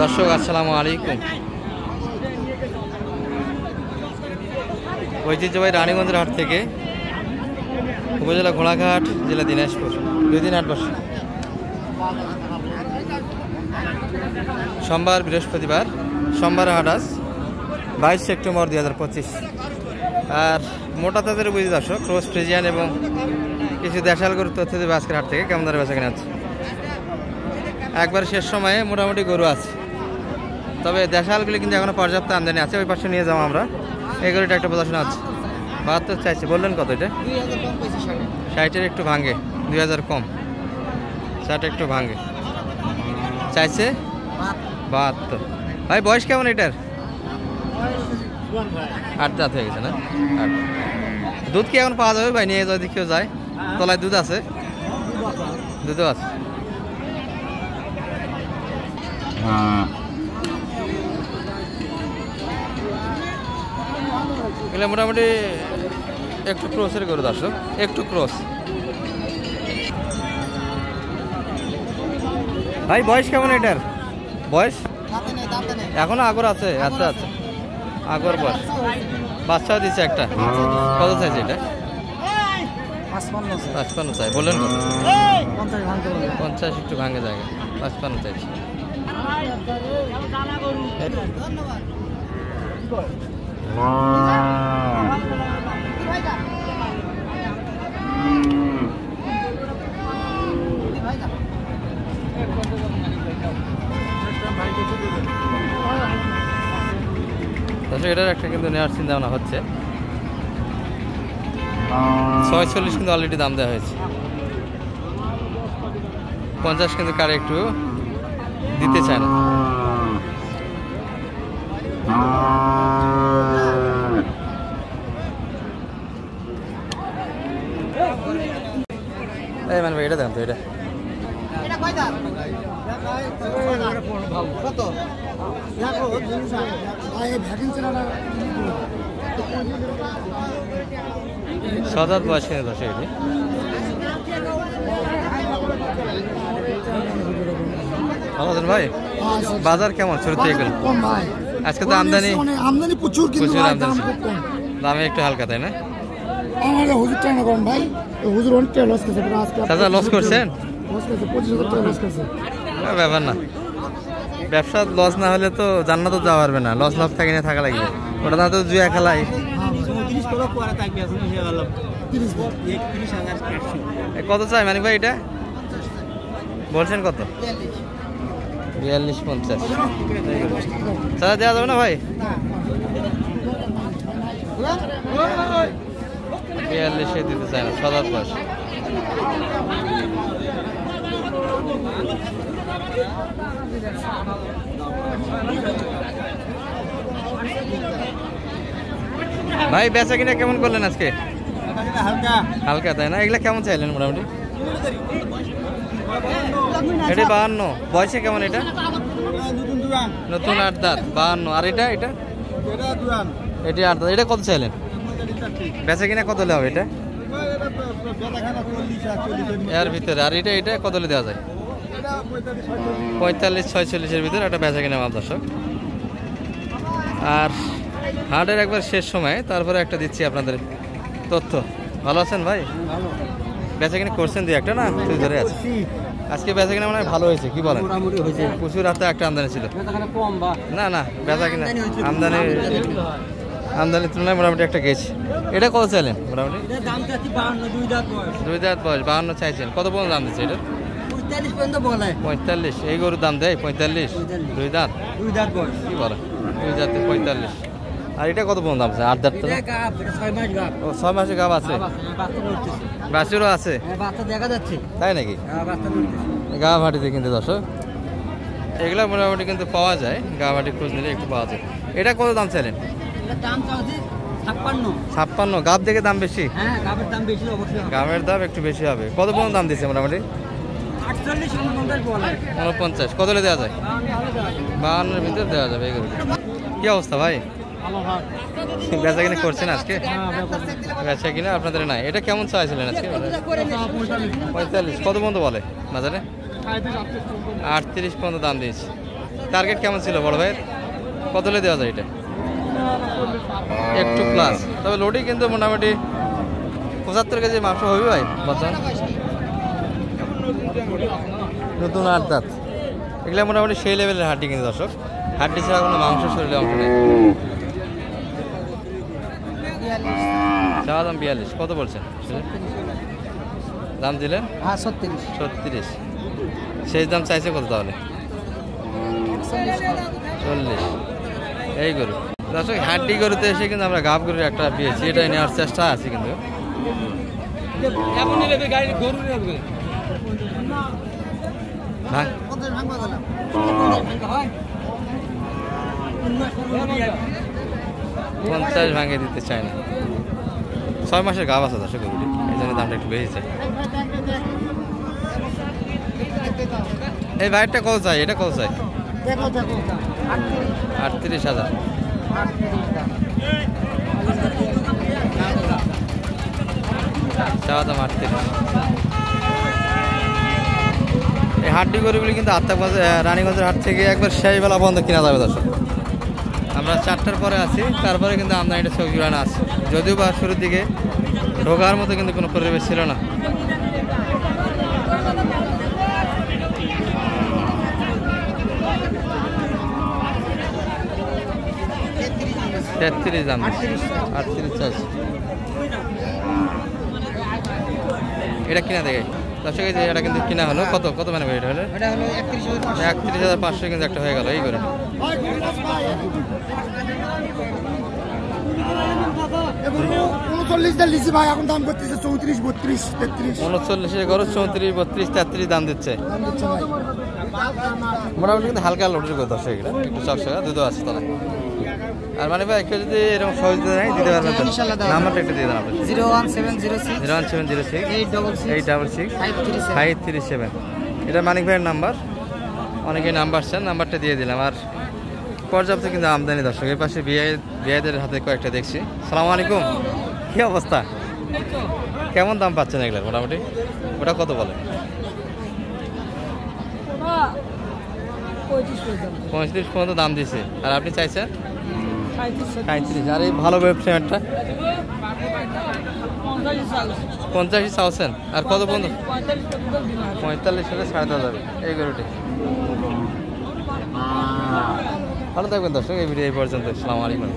দর্শক আসসালামু আলাইকুম। ঐতিহ্যবাহী রানীগঞ্জের হাট থেকে উপজেলা ঘোড়াঘাট, জেলা দিনাজপুর, 2 দিন হাট বসে। সোমবার, বৃহস্পতিবার। সোমবার হাট আজ 22 সেপ্টেম্বর 2025। আর মোটা তাদের বুঝি দর্শক, ক্রস ফ্রিজিয়ান এবং কিছু দেশাল গরুর তথ্য দেবে আজকের হাট থেকে। কেমন দরে বেচা কেনা আছে? একবার শেষ সময়ে মোটামুটি গরু আছে, তবে দেশালগুলি কিন্তু এখনো পর্যাপ্ত আমদানি আছে। ওই পাশে নিয়ে যাবো আমরা। এই গরুটা একটা প্রদর্শন আছে, 72 চাইছে। বললেন কত এটা? 60-এর একটু ভাঙে, 2000 কম। 60 একটু ভাঙে, চাইছে 72। ভাই বয়স কেমন এটার? 8 দাঁত হয়ে গেছে না? 8। দুধ কি এখন পাওয়া যাবে ভাই? নিয়ে যদি কেউ যায়, তলায় দুধ আছে? দুধও আছে। এগুলো মোটামুটি একটু ক্রসের গরু দর্শক, একটু ক্রস। ভাই বয়স কেমন এটার? বয়স এখনো আগর আছে? আচ্ছা আচ্ছা, আগর বয়স। বাচ্চাও দিচ্ছে একটা। কত চাইছে এটা? 55 চাই। বললেন কত? 50 একটু ভাঙে জায়গা, 55 চাইছে। এটার একটা কিন্তু নেওয়ার চিন্তা ভাবনা হচ্ছে। 46 কিন্তু অলরেডি দাম দেওয়া হয়েছে। 50 কিন্তু কারে একটু দিতে চায় না। এই মানে ভাই এটা দেন তো, এটা সদাত বয়স কিনে দশ। এটি ভালো আছেন ভাই? বাজার কেমন শুরু থেকে গেল? আজকে তো আমদানি প্রচুর, আমদানি দামে একটু হালকা, তাই না? লস করছেন? ব্যাপার না, ব্যবসা লস না হলে তো জান্নাত যাওয়া পারবে না। লস থাকে না, থাকা লাগবে। ওটা না তো জুয়া খেলাই। কত চাই মানিক ভাই এটা? বলছেন কত? 42-50 চাচা দেওয়া যাবে না ভাই? 42-এ দিতে চায় না, 7 বয়স। ভাই বেচা কিনা কেমন করলেন আজকে? হালকা, তাই না? এগুলা কেমন চাইলেন মোটামুটি? এটা 52। বয়সে কেমন এটা? নতুন 8 দাঁত, 52। আর এটা? এটা 8 দাঁত। এটা কত চাইলেন? বেচা কিনা কত হলে হবে এটা? এর ভিতরে। আর এটা কত হলে দেওয়া যায়? 45-46-এর ভিতরে একটা বেচা কিনা মাপ দর্শক। আর হাটের একবার শেষ সময়, তারপরে একটা দিচ্ছি আপনাদের তথ্য। ভালো আছেন ভাই? বেচা কিনা করছেন দুই একটা না? তুই ধরে আছে আজকে বেচা কিনা মনে হয় ভালো হয়েছে। কি বলেন? প্রচুর রাতে একটা আমদানি ছিল না? না, বেচা কিনা আমদানির তুলনায় মোটামুটি একটা গেছে। এটা কত চাইলেন মোটামুটি? 2 দাঁত বয়স, 52 চাইছেন। কত পর্যন্ত দাম দিচ্ছে এটা? 45। এই গরুর দাম দেয় 45? 2 দাঁত বয়স। কি বলে? 2 দাঁতে 45। আর এটা কত পর্যন্ত দাম আছে? 8 দাঁত। 6 মাসের গাব আছে? বাছুরও আছে? তাই নাকি? গা ভাটিতে কিন্তু দর্শক এগুলা মোটামুটি কিন্তু পাওয়া যায়। গা ভাটি খোঁজ নিলে একটু পাওয়া যায়। এটা কত দাম চাইলেন? 56। গাব দেখে দাম বেশি? গাবের দাম একটু বেশি হবে। কত পর্যন্ত দাম দিচ্ছে মোটামুটি? 49। কত হলে দেওয়া যায়? 52-এর ভিতরে দেওয়া যাবে। কি অবস্থা ভাই? বেচা কিনা করছেন আজকে? বেচা কিনা আপনাদের নাই। এটা কেমন চাইছিলেন আজকে? 45। কত পর্যন্ত বলে বাজারে? 38 পর্যন্ত দাম দিয়েছে। টার্গেট কেমন ছিল বড় ভাইয়ের? কত হলে দেওয়া যায় এটা? একটু প্লাস, তবে লোডি কিন্তু মোটামুটি 75 কেজি মাংস হবে ভাই বর্তমান। নতুন 8 দাঁত, এগুলো মোটামুটি সেই লেভেলের হাড্ডি কিন্তু দর্শক, হাড্ডি ছাড়া কোনো মাংস শরীরে অংশ নেই। চাওয়া দাম 42, কত বলছেন? দাম দিলেন 36। শেষ দাম চাইছে কত তাহলে? 40। এই গরু দর্শক, হাড্ডি গরুতে এসে কিন্তু আমরা গাব গরুর একটা পেয়েছি, এটা নেওয়ার চেষ্টা আছে কিন্তু। পঞ্চাশ ভাঙে দিতে চায় না, 6 মাসের গাব আছে দর্শক গরুটি, এই জন্য দামটা একটু বেশি চাই। এই ভাইয়েরটা কত চাই? এটা কত চাই? 38,000। চাওয়া দাম 38। এই হাড্ডি গরুগুলি কিন্তু রানীগঞ্জের হাট থেকে একবার সেই বেলা পর্যন্ত কেনা যাবে দর্শক। আমরা 4টার পরে আছি, তারপরে কিন্তু আমদানিটা সবজি রান্না আছে, যদিও বা শুরুর দিকে ঢোকার মতো কিন্তু কোনো পরিবেশ ছিল না। 33 দাম, 38 চাইছে। এটা কিনা দেখে দর্শক, এটা কিন্তু কিনা হলো কত কত মানে এটা হলো 31,500 কিন্তু একটা হয়ে গেল এই করে। 39 লিচি ভাই এখন দাম করতেছে 34, 32, 33। 39 করো, 34, 32, 33 দাম দিচ্ছে মোটামুটি, কিন্তু হালকা লোডের করে দর্শক, এটা একটু চকচকা দুধ আছে তাহলে। আর মানে ভাই একটু যদি এরকম সহজ দিতে পারবেন, নাম্বারটা একটু দিয়ে দেন আপনার। 01706 866 537। এটা মানিক ভাইয়ের নাম্বার, অনেকে নাম্বার চান, নাম্বারটা দিয়ে দিলাম। আর পর্যাপ্ত কিন্তু আমদানি দর্শক, এই পাশে বিআইদের হাতে কয়েকটা দেখছি। সালাম আলাইকুম, কি অবস্থা? কেমন দাম পাচ্ছেন এগুলোর মোটামুটি? ওটা কত বলে? 35 পর্যন্ত দাম দিছে, আর আপনি চাইছেন 35। আর এই ভালো ওয়েবসাইটটা 50 চাওছেন, আর কত পর্যন্ত? 45 হলে ছাড় দেওয়া যাবে এই গরুটি। ভালো থাকবেন দর্শক, এই ভিডিও এই পর্যন্ত। আসসালামু আলাইকুম।